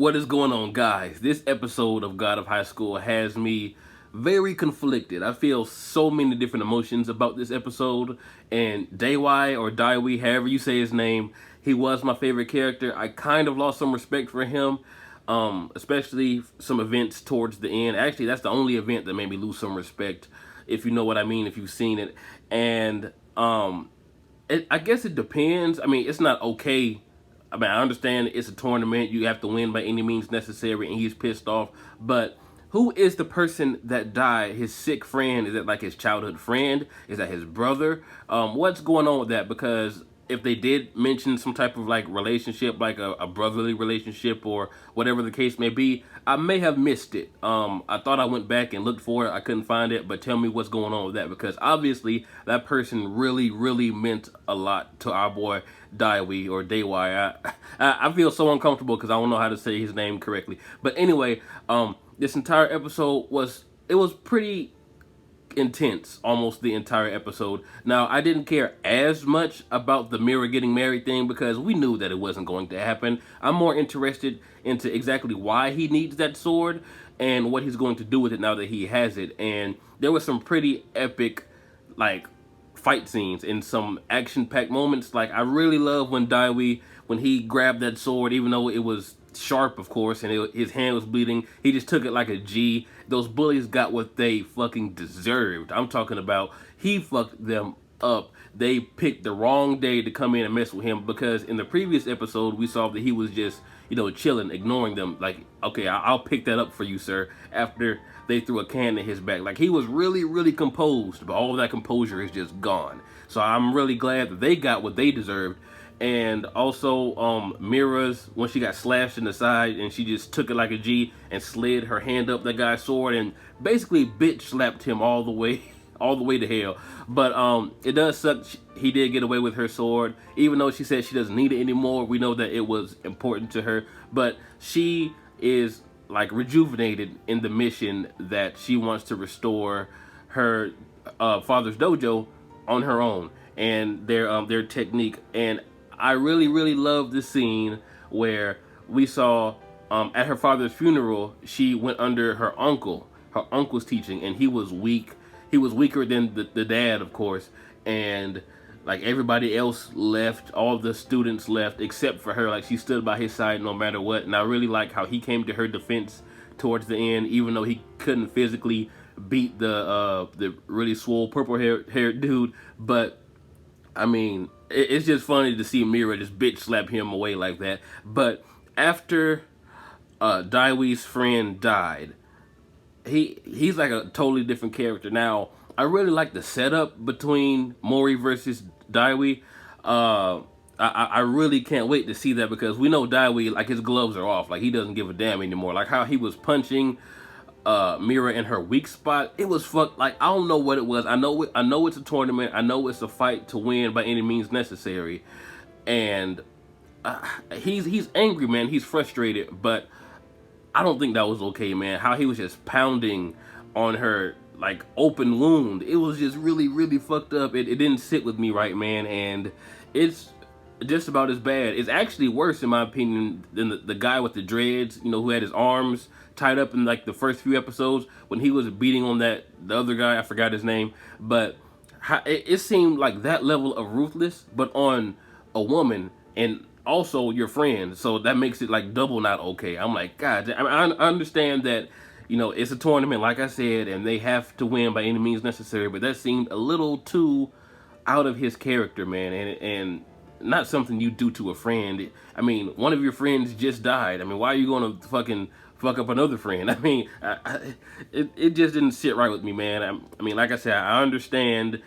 What is going on, guys? This episode of God of High School has me very conflicted. I feel so many different emotions about this episode. And Daewai or Daiwi, however you say his name, he was my favorite character. I kind of lost some respect for him, especially some events towards the end. Actually, that's the only event that made me lose some respect, if you know what I mean, if you've seen it. And I guess it depends. I mean, it's not okay. I mean, I understand it's a tournament. You have to win by any means necessary, and he's pissed off. But who is the person that died? His sick friend? Is it like his childhood friend? Is that his brother? What's going on with that? Because if they did mention some type of like relationship, like a brotherly relationship or whatever the case may be, I may have missed it. I thought I went back and looked for it. I couldn't find it, but tell me what's going on with that, because obviously that person really meant a lot to our boy Daiwi or Daewai. I feel so uncomfortable because I don't know how to say his name correctly. But anyway, this entire episode was pretty intense, almost the entire episode. Now, I didn't care as much about the Mira getting married thing because we knew that it wasn't going to happen. I'm more interested into exactly why he needs that sword and what he's going to do with it now that he has it. And there was some pretty epic, like, fight scenes and some action-packed moments. Like, I really love when Daiwi, when he grabbed that sword, even though it was sharp, of course, and his hand was bleeding, he just took it like a G. Those bullies got what they fucking deserved. I'm talking about he fucked them up. They picked the wrong day to come in and mess with him, because in the previous episode we saw that he was just, you know, chilling, ignoring them. Like, okay, I'll pick that up for you, sir, after they threw a can in his back. Like, he was really composed, but all of that composure is just gone. So I'm really glad that they got what they deserved. And also, Mira's, when she got slashed in the side and she just took it like a G and slid her hand up that guy's sword and basically bitch slapped him all the way to hell. But it does suck. He did get away with her sword, even though she said she doesn't need it anymore. We know that it was important to her, but she is like rejuvenated in the mission that she wants to restore her father's dojo on her own and their technique. And I really love the scene where we saw at her father's funeral, she went under her uncle's teaching, and he was weak. He was weaker than the dad, of course, and like everybody else left, all the students left except for her. Like, she stood by his side no matter what. And I really like how he came to her defense towards the end, even though he couldn't physically beat the really swole purple haired dude. But I mean, it's just funny to see Mira just bitch slap him away like that. But after Daiwi's friend died, he's like a totally different character. Now, I really like the setup between Mori versus Daiwi. I really can't wait to see that, because we know Daiwi, like, his gloves are off. Like, he doesn't give a damn anymore. Like, how he was punching Mira in her weak spot, it was fuck. Like, I don't know what it was. I know it's a tournament. I know it's a fight to win by any means necessary, and he's angry, man. He's frustrated, but I don't think that was okay, man. How he was just pounding on her like open wound. It was just really fucked up. It didn't sit with me right, man. And it's just about as bad. It's actually worse, in my opinion, than the guy with the dreads, you know, who had his arms tied up in like the first few episodes when he was beating on the other guy. I forgot his name, but it seemed like that level of ruthless, but on a woman and also your friend. So that makes it like double not okay. I'm like, God, I understand that, you know, it's a tournament, like I said, and they have to win by any means necessary, but that seemed a little too out of his character, man, and not something you do to a friend. I mean, one of your friends just died. I mean, why are you going to fucking fuck up another friend? I mean, it just didn't sit right with me, man. I mean, like I said, I understand.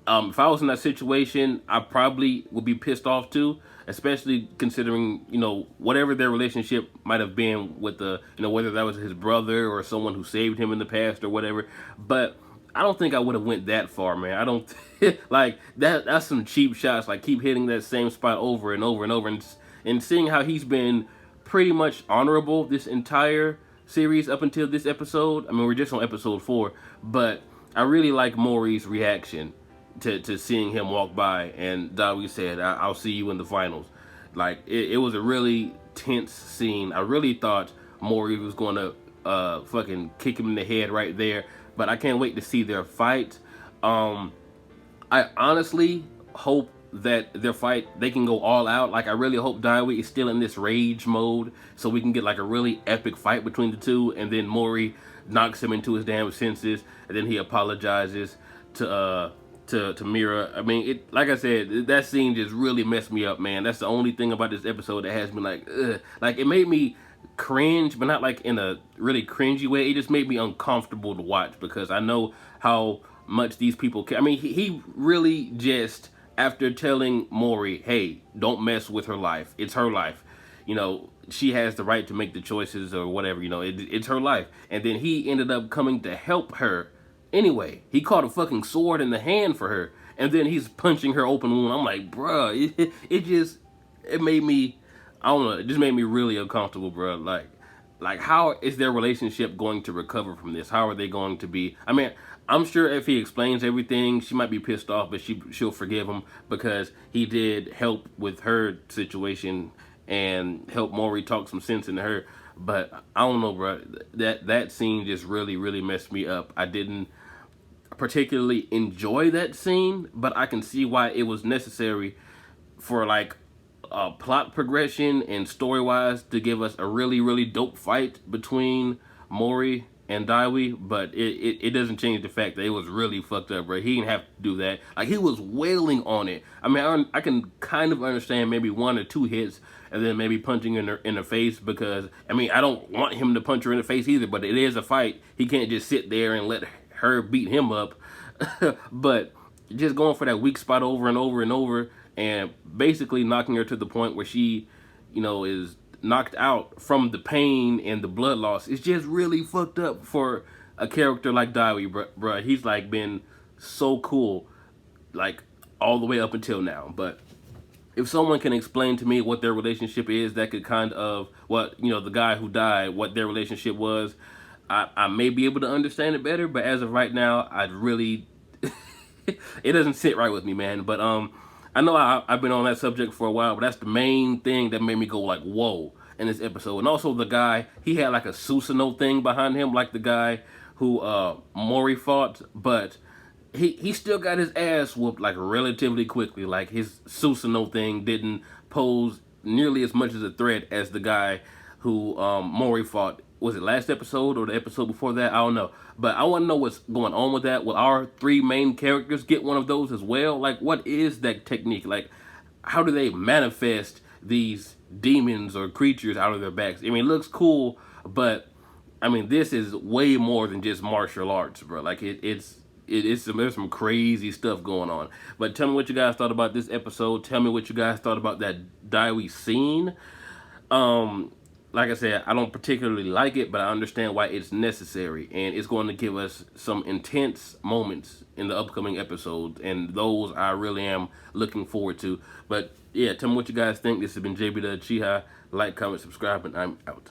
If I was in that situation, I probably would be pissed off too, especially considering, you know, whatever their relationship might have been with you know, whether that was his brother or someone who saved him in the past or whatever. But I don't think I would have went that far, man. I don't like that's some cheap shots. Like, keep hitting that same spot over and over and over, and seeing how he's been pretty much honorable this entire series up until this episode. I mean, we're just on episode 4, but I really like Mori's reaction to seeing him walk by, and Daiwi said, I'll see you in the finals. Like, it was a really tense scene. I really thought Mori was going to fucking kick him in the head right there, but I can't wait to see their fight. I honestly hope that their fight, they can go all out. Like, I really hope Daiwi is still in this rage mode so we can get like a really epic fight between the two, and then Mori knocks him into his damn senses, and then he apologizes to Mira. I mean, it, like I said, that scene just really messed me up, man. That's the only thing about this episode that has me like, ugh. Like, it made me cringe, but not like in a really cringy way. It just made me uncomfortable to watch, because I know how much these people care. I mean, he really just, after telling Mori, hey, don't mess with her life, it's her life, you know, she has the right to make the choices or whatever, you know, it's her life. And then he ended up coming to help her anyway. He caught a fucking sword in the hand for her, and then he's punching her open wound. I'm like, bruh, it made me, I don't know, it just made me really uncomfortable, bruh. Like, how is their relationship going to recover from this? How are they going to be? I mean, I'm sure if he explains everything, she might be pissed off, but she'll forgive him, because he did help with her situation and help Mori talk some sense into her. But I don't know, bro. That scene just really messed me up. I didn't particularly enjoy that scene, but I can see why it was necessary for like plot progression and story-wise to give us a really dope fight between Mori and Daiwi. But it doesn't change the fact that it was really fucked up, bro. He didn't have to do that. Like, he was wailing on it. I mean, I can kind of understand maybe 1 or 2 hits and then maybe punching in her face, because I mean, I don't want him to punch her in the face either, but it is a fight. He can't just sit there and let her beat him up. But just going for that weak spot over and over and over, and basically knocking her to the point where she, you know, is knocked out from the pain and the blood loss. It's just really fucked up for a character like Daiwi, bruh. He's like been so cool, like all the way up until now. But if someone can explain to me what their relationship is, that could kind of, what, you know, the guy who died, what their relationship was, I may be able to understand it better. But as of right now, I really, it doesn't sit right with me, man. But I know I've been on that subject for a while, but that's the main thing that made me go like, whoa, in this episode. And also the guy, he had like a Susanoo thing behind him, like the guy who Mori fought, but he still got his ass whooped like relatively quickly. Like, his Susanoo thing didn't pose nearly as much as a threat as the guy who Mori fought. Was it last episode or the episode before that? I don't know. But I want to know what's going on with that. Will our 3 main characters get one of those as well? Like, what is that technique? Like, how do they manifest these demons or creatures out of their backs? I mean, it looks cool, but I mean, this is way more than just martial arts, bro. Like, there's some crazy stuff going on. But tell me what you guys thought about this episode. Tell me what you guys thought about that Daiwi scene. Like I said, I don't particularly like it, but I understand why it's necessary, and it's going to give us some intense moments in the upcoming episodes, and those I really am looking forward to. But yeah, tell me what you guys think. This has been jbDAuchiha. Like, comment, subscribe, and I'm out.